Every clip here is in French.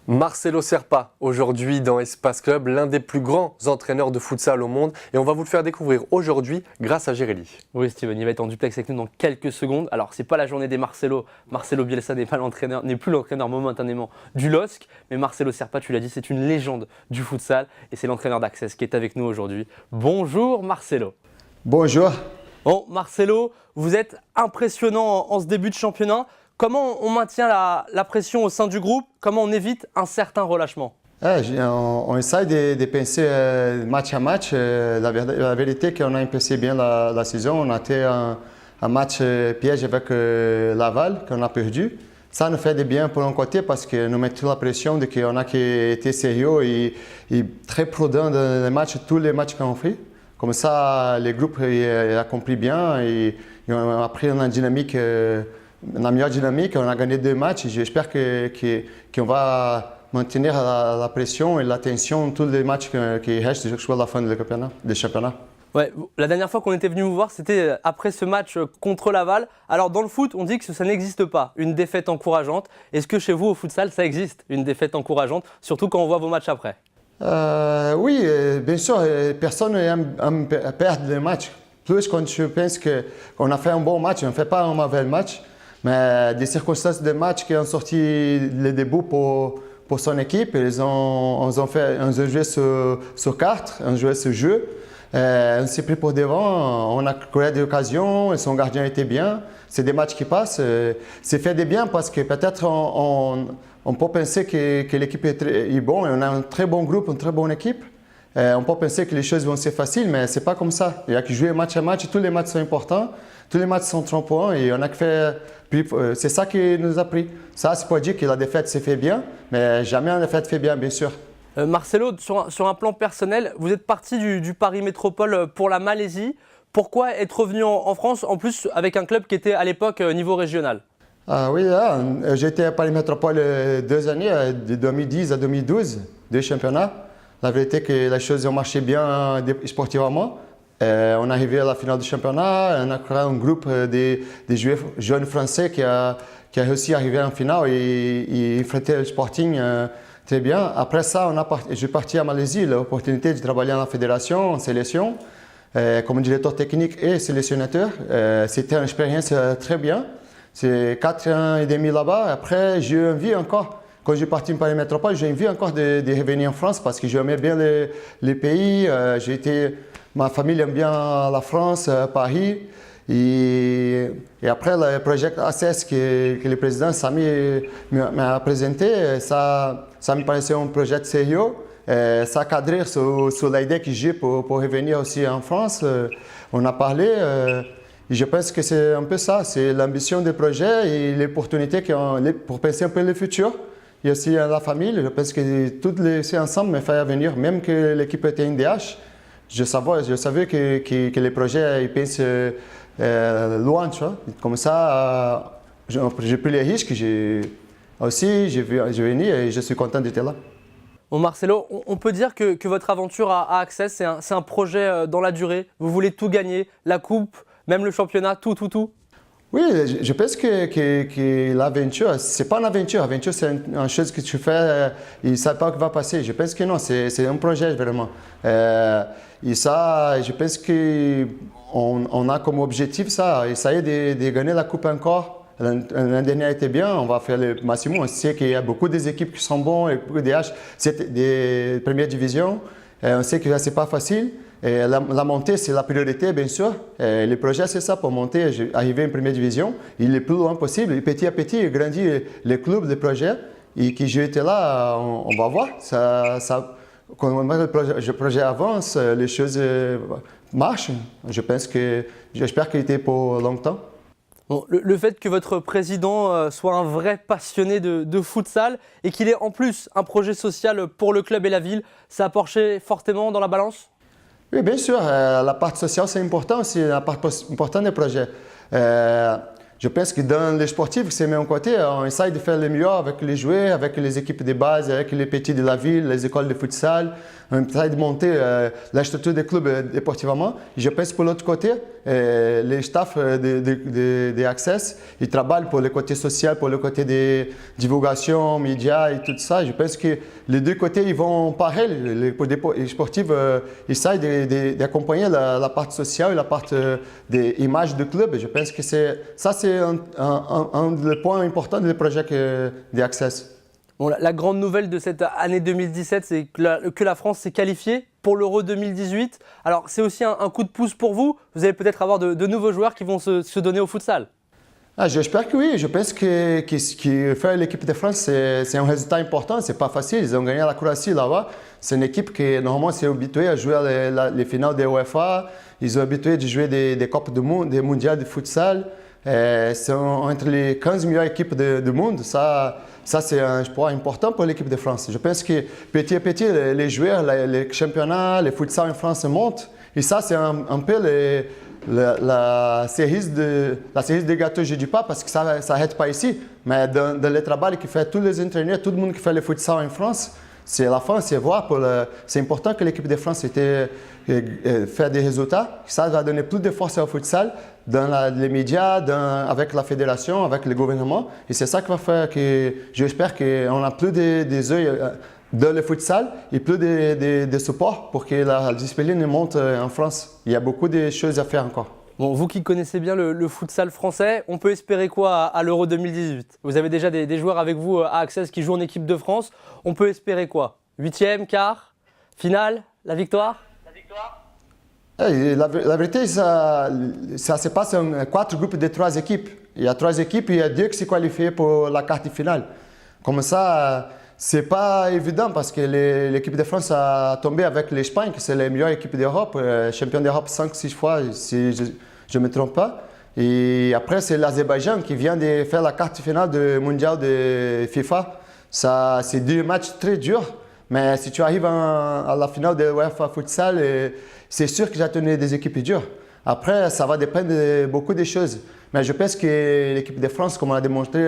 Marcelo Serpa, aujourd'hui dans Espace Club, l'un des plus grands entraîneurs de futsal au monde. Et on va vous le faire découvrir aujourd'hui grâce à Jérély. Oui, Steven, il va être en duplex avec nous dans quelques secondes. Alors, c'est pas la journée des Marcelo. Marcelo Bielsa n'est plus l'entraîneur momentanément du LOSC. Mais Marcelo Serpa, tu l'as dit, c'est une légende du futsal. Et c'est l'entraîneur d'Access qui est avec nous aujourd'hui. Bonjour Marcelo. Bonjour. Bon, Marcelo, vous êtes impressionnant en ce début de championnat. Comment on maintient la pression au sein du groupe? Comment on évite un certain relâchement? On essaie de penser match à match. La vérité est qu'on a pensé bien la saison. On a été un match piège avec Laval qu'on a perdu. Ça nous fait du bien pour un côté parce que nous mettons la pression de qu'on a été sérieux et très prudent dans les matchs, tous les matchs qu'on fait. Comme ça, le groupe a compris bien et on a pris une dynamique. La meilleure dynamique, on a gagné 2 matchs. J'espère qu'on va maintenir la pression et la tension tous les matchs qui restent jusqu'à la fin du championnat. Ouais, la dernière fois qu'on était venu vous voir, c'était après ce match contre Laval. Alors dans le foot, on dit que ça n'existe pas, une défaite encourageante. Est-ce que chez vous au futsal, ça existe, une défaite encourageante, surtout quand on voit vos matchs après? Oui, bien sûr, personne n'aime perdre les matchs. Plus quand tu penses qu'on a fait un bon match, on ne fait pas un mauvais match. Mais des circonstances de match qui ont sorti le début pour son équipe, ils ont joué sur carte, ils ont joué ce jeu. On s'est pris pour devant, on a créé des occasions, et son gardien était bien. C'est des matchs qui passent. C'est fait de bien parce que peut-être on peut penser que l'équipe est bonne, on a un très bon groupe, une très bonne équipe. On peut penser que les choses vont être faciles, mais ce n'est pas comme ça. Il y a que jouer match à match, tous les matchs sont importants, tous les matchs sont 30 points et on a que fait. C'est ça qui nous a pris. Ça, c'est pas dire que la défaite s'est fait bien, mais jamais la défaite fait bien, bien sûr. Marcelo, sur un plan personnel, vous êtes parti du Paris Métropole pour la Malaisie. Pourquoi être revenu en France, en plus avec un club qui était à l'époque niveau régional? Oui, j'ai été à Paris Métropole 2 années, de 2010 à 2012, 2 championnats. La vérité est que les choses ont marché bien sportivement. On est arrivé à la finale du championnat, on a créé un groupe de jeunes français qui a réussi à arriver en finale et affronter le Sporting très bien. Après ça, je suis parti à Malaisie, l'opportunité de travailler dans la fédération, en sélection, comme directeur technique et sélectionnateur. C'était une expérience très bien. C'est 4 ans et demi là-bas. Après, j'ai envie encore. Quand j'ai parti par Paris Métropole, j'ai envie encore de revenir en France parce que j'aimais bien les pays. Ma famille aime bien la France, Paris. Et après, le projet ACES que le président Samy m'a présenté, ça me paraissait un projet sérieux. Ça cadrait sur l'idée que j'ai pour revenir aussi en France. On a parlé. Et je pense que c'est un peu ça. C'est l'ambition du projet et l'opportunité pour penser un peu le futur. Et aussi la famille. Je pense que tous les ensemble me fait venir, même que l'équipe était NDH. Je savais que les projets ils pensent loin, tu vois. Comme ça, j'ai pris les risques. J'ai venu et je suis content d'être là. Bon Marcelo, on peut dire que votre aventure à Access, c'est un projet dans la durée. Vous voulez tout gagner, la coupe, même le championnat, tout. Oui, je pense que l'aventure, ce n'est pas une aventure. L'aventure, c'est une chose que tu fais et tu ne sais pas ce qui va passer. Je pense que non, c'est un projet vraiment. Et ça, je pense qu'on a comme objectif ça, essayer de gagner la coupe encore. L'année dernière était bien, on va faire le maximum. On sait qu'il y a beaucoup d'équipes qui sont bonnes, et beaucoup des premières divisions. On sait que ce n'est pas facile. Et la montée, c'est la priorité, bien sûr. Et le projet, c'est ça, pour monter, arriver en première division. Il est le plus loin possible. Et petit à petit, il grandit les clubs, les projets. Et que j'étais là, on va voir. Quand le projet avance, les choses marchent. J'espère qu'il était pour longtemps. Bon, le fait que votre président soit un vrai passionné de futsal et qu'il ait en plus un projet social pour le club et la ville, ça a penché fortement dans la balance? Oui, bien sûr. La partie sociale, c'est important aussi, la partie importante du projet. Je pense que dans les sportifs, c'est même côté, on essaye de faire le mieux avec les joueurs, avec les équipes de base, avec les petits de la ville, les écoles de futsal. On essaye de monter la structure des clubs déportivement. Je pense pour l'autre côté, les staffs de Access, ils travaillent pour le côté social, pour le côté des divulgations, médias et tout ça. Je pense que les deux côtés, ils vont pareil. Les sportifs essayent d'accompagner la partie sociale et la partie des images du club. Je pense que c'est un des points importants du projet de Access. Bon, la grande nouvelle de cette année 2017, c'est que la France s'est qualifiée pour l'Euro 2018. Alors, c'est aussi un coup de pouce pour vous. Vous allez peut-être avoir de nouveaux joueurs qui vont se donner au futsal. J'espère que oui. Je pense que ce que fait l'équipe de France, c'est un résultat important. C'est pas facile. Ils ont gagné la Croatie là-bas. C'est une équipe qui, normalement, s'est habituée à jouer les finales de UEFA. Ils sont habitués de jouer des Coupes du Monde, des mondiaux de futsal. C'est entre les 15 meilleures équipes du monde. Ça c'est un point important pour l'équipe de France. Je pense que petit à petit, les joueurs, les championnats, les futsal en France montent. Et ça, c'est un peu la cerise de gâteau, je ne dis pas parce que ça n'arrête pas ici. Mais dans le travail que fait tous les entraîneurs, tout le monde qui fait le futsal en France, c'est la fin, c'est voir. C'est important que l'équipe de France fait des résultats. Ça va donner plus de force au futsal dans les médias, avec la fédération, avec le gouvernement. Et c'est ça qui va faire que j'espère qu'on a plus des yeux dans le futsal et plus de support pour que la discipline monte en France. Il y a beaucoup de choses à faire encore. Bon, vous qui connaissez bien le futsal français, on peut espérer quoi à l'Euro 2018? Vous avez déjà des joueurs avec vous à Access qui jouent en équipe de France. On peut espérer quoi? 8e, quart, finale, la victoire? La vérité, ça se passe en 4 groupes de 3 équipes. Il y a 3 équipes et il y a 2 qui se qualifient pour la quart finale. Comme ça, c'est pas évident parce que l'équipe de France a tombé avec l'Espagne, qui c'est la meilleure équipe d'Europe, champion d'Europe 5-6 fois, si je ne me trompe pas. Et après, c'est l'Azerbaïdjan qui vient de faire la quart finale du mondial de FIFA. Ça, c'est 2 matchs très durs. Mais si tu arrives à la finale de UEFA Futsal, c'est sûr que j'ai tenu des équipes dures. Après, ça va dépendre de beaucoup de choses. Mais je pense que l'équipe de France, comme on a démontré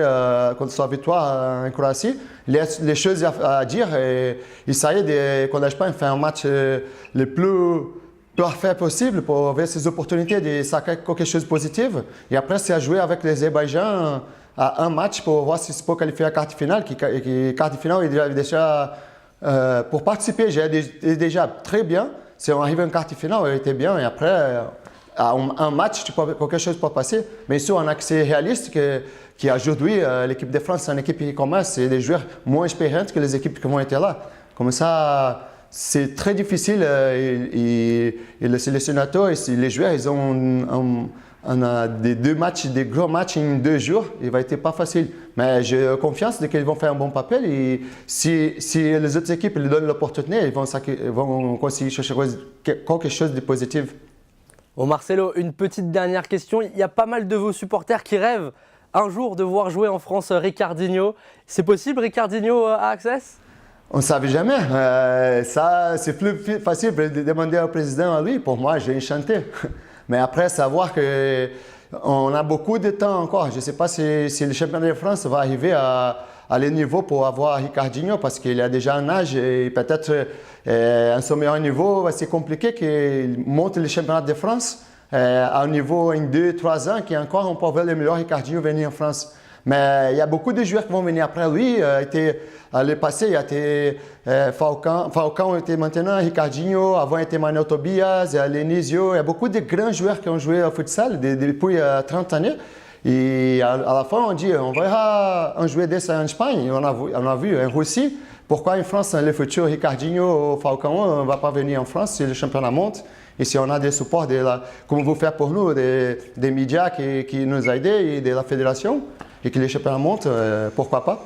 contre sa victoire en Croatie, les choses à dire. Et ça y est, quand l'Espagne fait un match le plus parfait possible pour avoir ces opportunités de sacrer quelque chose de positif. Et après, c'est à jouer avec l'Azerbaïdjan à un match pour voir si c'est pour qualifier à la quart finale. Quart finale, il est déjà... pour participer, j'ai déjà très bien. Si on arrive en quart finale, on était bien. Et après, à un match, quelque chose peut passer. Mais sur un accès réaliste qui aujourd'hui, l'équipe de France, c'est une équipe qui commence. C'est des joueurs moins expérimentés que les équipes qui vont être là. Comme ça, c'est très difficile. Et le sélectionnateur et les joueurs, ils ont des matchs, des gros matchs en 2 jours. Il va être pas facile. Mais j'ai confiance qu'ils vont faire un bon papier. Et si les autres équipes lui donnent l'opportunité, ils vont conseguir chercher quelque chose de positif. Bon Marcelo, une petite dernière question. Il y a pas mal de vos supporters qui rêvent un jour de voir jouer en France Ricardinho. C'est possible Ricardinho à Access? On ne savait jamais. Ça, c'est plus facile de demander au président à lui. Pour moi, j'ai enchanté. Mais après, savoir qu'on a beaucoup de temps encore. Je ne sais pas si le championnat de France va arriver à le niveau pour avoir Ricardinho parce qu'il a déjà un âge et peut-être à son meilleur niveau, c'est compliqué qu'il monte le championnat de France à un niveau en 2-3 ans qui encore on peut voir le meilleur Ricardinho venir en France. Mais il y a beaucoup de joueurs qui vont venir après lui. Le passé, il y a été Falcão était maintenant, Ricardinho, avant était Manuel Tobias, Lenísio. Il y a beaucoup de grands joueurs qui ont joué au futsal depuis 30 années. Et à la fin, on dit, on verra un joueur de ça en Espagne. On a vu en Russie. Pourquoi en France, le futur Ricardinho ou Falcão ne va pas venir en France si le championnat monte? Et si on a des supports, comme vous faites pour nous, des médias qui nous aident et de la fédération, et que les championnats montent, pourquoi pas?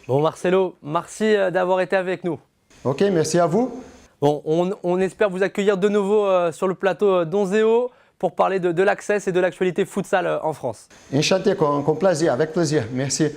Bon Marcelo, merci d'avoir été avec nous. Ok, merci à vous. Bon, on espère vous accueillir de nouveau sur le plateau d'Onzeo pour parler de l'Access et de l'actualité futsal en France. Enchanté, con plaisir, avec plaisir. Merci.